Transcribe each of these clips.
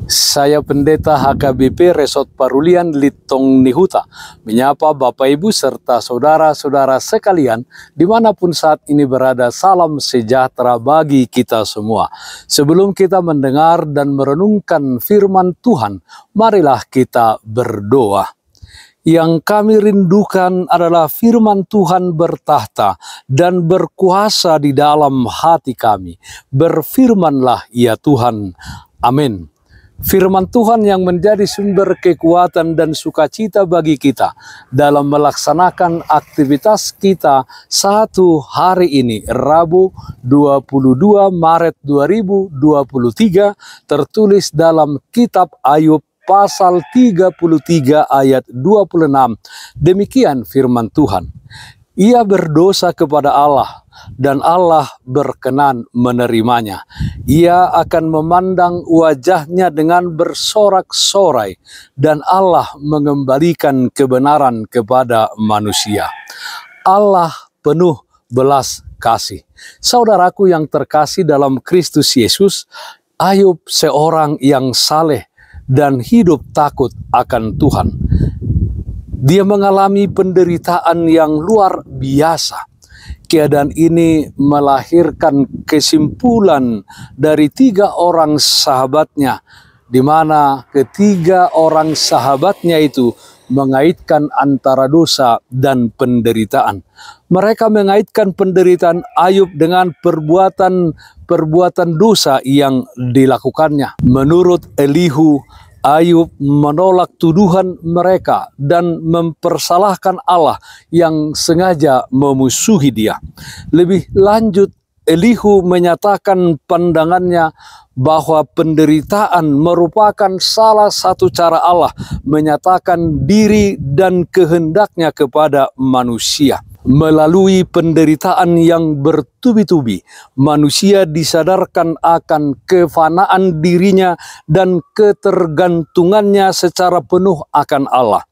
Saya Pendeta HKBP Resort Parulian Litong Nihuta menyapa Bapak Ibu serta saudara-saudara sekalian dimanapun saat ini berada. Salam sejahtera bagi kita semua. Sebelum kita mendengar dan merenungkan firman Tuhan, marilah kita berdoa. Yang kami rindukan adalah firman Tuhan bertahta dan berkuasa di dalam hati kami. Berfirmanlah ya Tuhan. Amin. Firman Tuhan yang menjadi sumber kekuatan dan sukacita bagi kita dalam melaksanakan aktivitas kita satu hari ini, Rabu 22 Maret 2023, tertulis dalam kitab Ayub pasal 33 ayat 26. Demikian firman Tuhan. Ia berdosa kepada Allah, dan Allah berkenan menerimanya. Ia akan memandang wajahnya dengan bersorak-sorai, dan Allah mengembalikan kebenaran kepada manusia. Allah penuh belas kasih. Saudaraku yang terkasih dalam Kristus Yesus, Ayub seorang yang saleh dan hidup takut akan Tuhan. Dia mengalami penderitaan yang luar biasa. Keadaan ini melahirkan kesimpulan dari 3 orang sahabatnya, di mana ketiga orang sahabatnya itu mengaitkan antara dosa dan penderitaan. Mereka mengaitkan penderitaan Ayub dengan perbuatan dosa yang dilakukannya. Menurut Elihu, Ayub menolak tuduhan mereka dan mempersalahkan Allah yang sengaja memusuhi dia. Lebih lanjut, Elihu menyatakan pandangannya bahwa penderitaan merupakan salah satu cara Allah menyatakan diri dan kehendaknya kepada manusia. Melalui penderitaan yang bertubi-tubi, manusia disadarkan akan kefanaan dirinya dan ketergantungannya secara penuh akan Allah,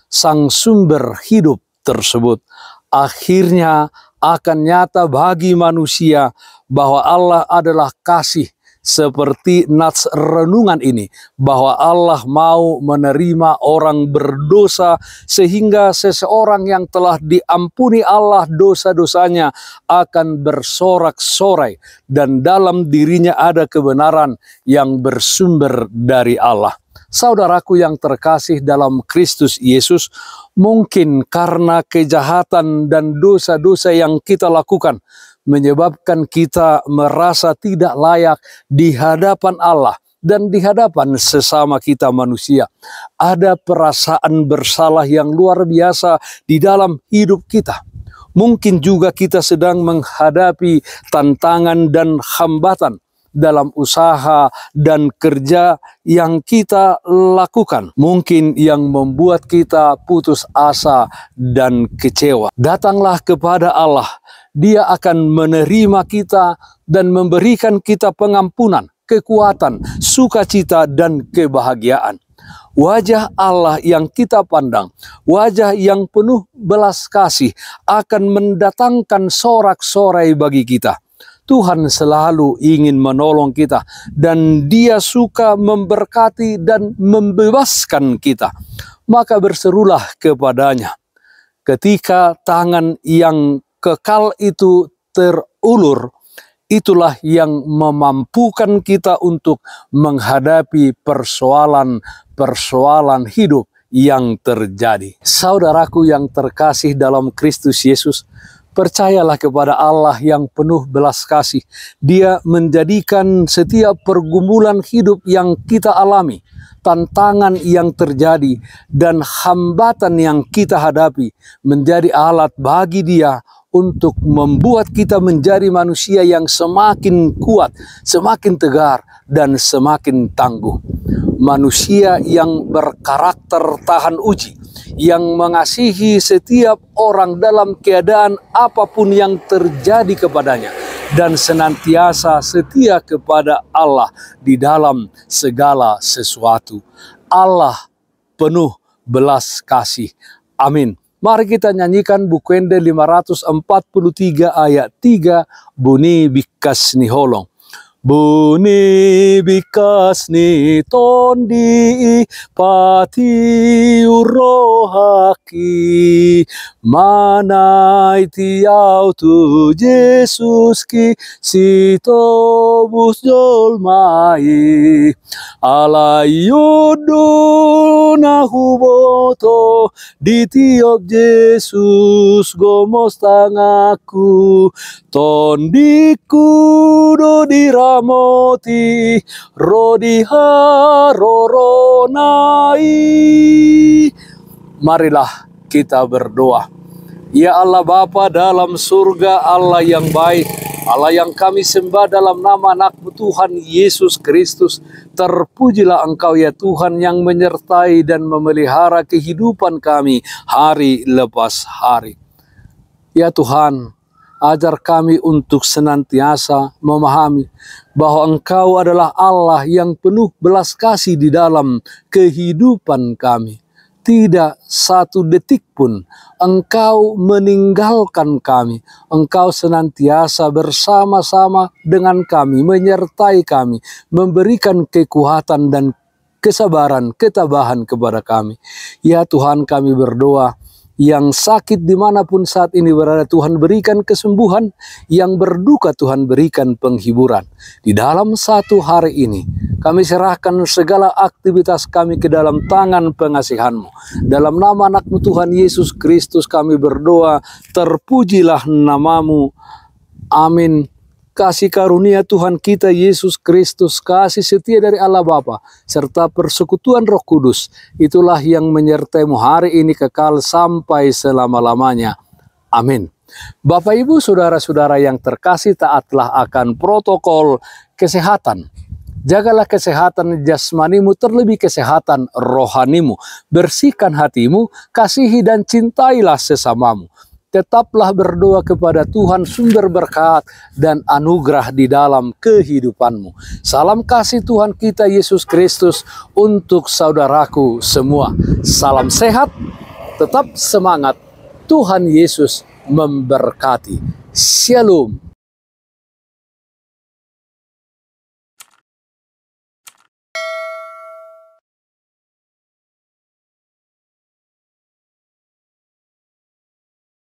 sang sumber hidup tersebut. Akhirnya akan nyata bagi manusia bahwa Allah adalah kasih, seperti nats renungan ini, bahwa Allah mau menerima orang berdosa sehingga seseorang yang telah diampuni Allah dosa-dosanya akan bersorak-sorai dan dalam dirinya ada kebenaran yang bersumber dari Allah. Saudaraku yang terkasih dalam Kristus Yesus, mungkin karena kejahatan dan dosa-dosa yang kita lakukan menyebabkan kita merasa tidak layak di hadapan Allah dan di hadapan sesama kita manusia. Ada perasaan bersalah yang luar biasa di dalam hidup kita. Mungkin juga kita sedang menghadapi tantangan dan hambatan dalam usaha dan kerja yang kita lakukan. Mungkin yang membuat kita putus asa dan kecewa. Datanglah kepada Allah. Dia akan menerima kita dan memberikan kita pengampunan, kekuatan, sukacita, dan kebahagiaan. Wajah Allah yang kita pandang, wajah yang penuh belas kasih, akan mendatangkan sorak-sorai bagi kita. Tuhan selalu ingin menolong kita, dan Dia suka memberkati dan membebaskan kita. Maka berserulah kepadanya. Ketika tangan yang kekal itu terulur, itulah yang memampukan kita untuk menghadapi persoalan hidup yang terjadi. Saudaraku yang terkasih dalam Kristus Yesus, percayalah kepada Allah yang penuh belas kasih. Dia menjadikan setiap pergumulan hidup yang kita alami, tantangan yang terjadi, dan hambatan yang kita hadapi menjadi alat bagi Dia untuk membuat kita menjadi manusia yang semakin kuat, semakin tegar, dan semakin tangguh. Manusia yang berkarakter tahan uji, yang mengasihi setiap orang dalam keadaan apapun yang terjadi kepadanya, dan senantiasa setia kepada Allah di dalam segala sesuatu. Allah penuh belas kasih. Amin. Mari kita nyanyikan Bukuende 543 ayat 3, bunyi bikas niholong. Buni bikas ni tondi pati urohaki manai tiau tu Yesus ki si tobus jolmai alayudu na huboto di tiop Yesus gomos tangaku tondiku do diramoti rodi haroronai. Marilah kita berdoa. Ya Allah Bapa dalam surga, Allah yang baik, Allah yang kami sembah dalam nama anak-Mu Tuhan Yesus Kristus, terpujilah Engkau ya Tuhan yang menyertai dan memelihara kehidupan kami hari lepas hari. Ya Tuhan, ajar kami untuk senantiasa memahami bahwa Engkau adalah Allah yang penuh belas kasih di dalam kehidupan kami. Tidak satu detik pun Engkau meninggalkan kami. Engkau senantiasa bersama-sama dengan kami, menyertai kami, memberikan kekuatan dan kesabaran, ketabahan kepada kami. Ya Tuhan, kami berdoa, yang sakit dimanapun saat ini berada, Tuhan berikan kesembuhan. Yang berduka, Tuhan berikan penghiburan. Di dalam satu hari ini, kami serahkan segala aktivitas kami ke dalam tangan pengasihan-Mu. Dalam nama anak-Mu Tuhan Yesus Kristus kami berdoa, terpujilah nama-Mu. Amin. Kasih karunia Tuhan kita Yesus Kristus, kasih setia dari Allah Bapa, serta persekutuan Roh Kudus, itulah yang menyertai-Mu hari ini kekal sampai selama-lamanya. Amin. Bapak, Ibu, saudara-saudara yang terkasih, taatlah akan protokol kesehatan. Jagalah kesehatan jasmanimu, terlebih kesehatan rohanimu. Bersihkan hatimu, kasihi dan cintailah sesamamu. Tetaplah berdoa kepada Tuhan, sumber berkat dan anugerah di dalam kehidupanmu. Salam kasih Tuhan kita Yesus Kristus untuk saudaraku semua. Salam sehat, tetap semangat. Tuhan Yesus memberkati. Shalom.